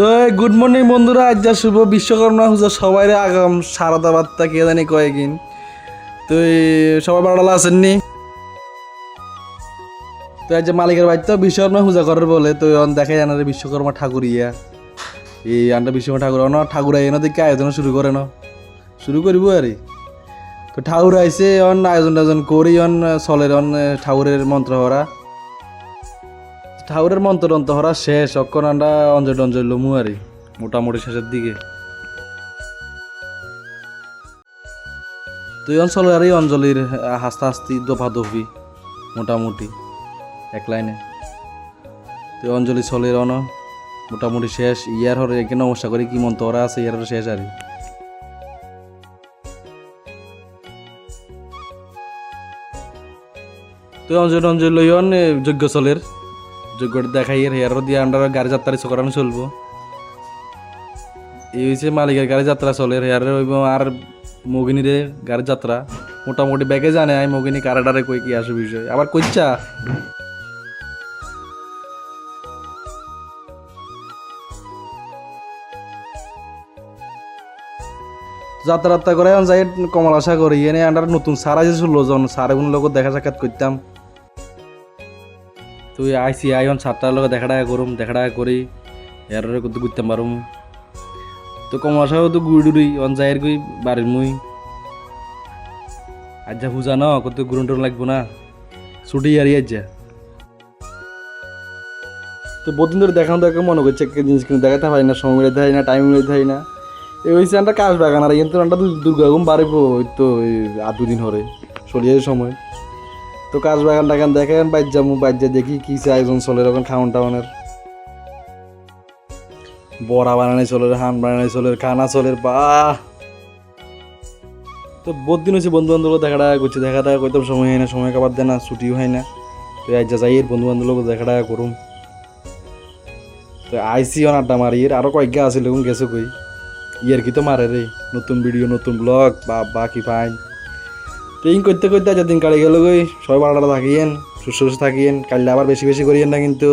তো good morning বন্ধুরা, আজ যা শুভ বিশ্বকর্মা পূজা সবাই আগাম সারদা বার্তা কে জানি কয়েকদিন। তো সবাই বাড়ালা আসেননি। তো আজ যে মালিকের বাড়িতে বিশ্বকর্মা পূজা করার বলে, তো দেখা যায় না বিশ্বকর্মা ঠাকুর ইয়া এই আন্ডা বিশ্বকর্মা ঠাকুর ঠাকুর আইন দেখে আয়োজন শুরু করবো আর তো ঠাকুর আইসে আয়োজন টায়োজন করি চলের ঠাকুরের মন্ত্র হরা ঠাকুরের মন্ত্র টন্ত্র হরা শেষ অক্ষণ আমরা অঞ্জল টঞ্জল লমু আর মোটামুটি শেষের দিকে। তুই অঞ্চলের আর এই অঞ্জলির হাস্তা হাস্তি দফা দফি মোটামুটি এক লাইনে তুই অঞ্জলি চলের মোটামুটি শেষ। ইয়ার হরে একে নমস্কার করি কি মন্ত্র হরা আছে ইয়ার শেষ আর তুই অঞ্জলি অঞ্জলি লইন যজ্ঞ চলের যোগ্যটা দেখাই হেয়ার দিয়ে আমরা গাড়ি যাত্রা করানো চলবো। এই হচ্ছে মালিকের গাড়ি যাত্রা চলে হেয়ার আর মগিনীরে গাড়ি যাত্রা মোটামুটি ব্যাগে জানে আই মগিনী কারাডারে কই কি আসে বিষয় আবার কইচ্ছা যাত্রা করে যাই কমল আশা করি এনে আন্ডার নতুন সার আছে ষোলোজন সারগুলো লোক দেখা সাক্ষাৎ করতাম। তুই আইসি আইন সাতটার লোক দেখা করি এর কত ঘুরতাম পারুম। তো কমাশাও তো গুড়ি যাইয়ের গুই বাড়ির মুই আজ যা পূজা ন কত গুরুন টুরুন লাগবো না ছুটি আর আজ যা তো বহুদিন ধরে দেখানো মনে করছে জিনিস কিন্তু দেখাতে পারি না, সময় মিলাতে পারি না, টাইম মিলাতে পারি না। এই হয়েছে একটা কাজ বাগান আর কিন্তু একটা দুর্গাগুম বাড়িব তো আর দুদিন হরে চলিয়ে সময় তো কাজ বাগান টাগান দেখেন বাইর দেখি কি আয়োজন চলে ওখানে খাওয়ান টাওয়ানের বড়া বানানো চলের হান বানানো চলের খানা চলের বাহ। তো বহুত দিন হয়েছে বন্ধু বান্ধব দেখা করছি দেখা করতাম সময় হয় না, সময় কাবার দেয় না, ছুটিও হয় না। তো আজ যাই বন্ধু বান্ধব দেখা করুম। তো আইসি আড্ডা মারি আরো কয়েকগা আছে লোক গেছো কই ইয়ার কি তো মারে রে নতুন ভিডিও নতুন ব্লগ বা কি ফাইন। তো এই করতে আজ দিন কাড়ে গেল গই সবাই বাড়াটা থাকিয়েন সুস্থ থাকিয়েন কালকে আবার বেশি করিয়েন না কিন্তু।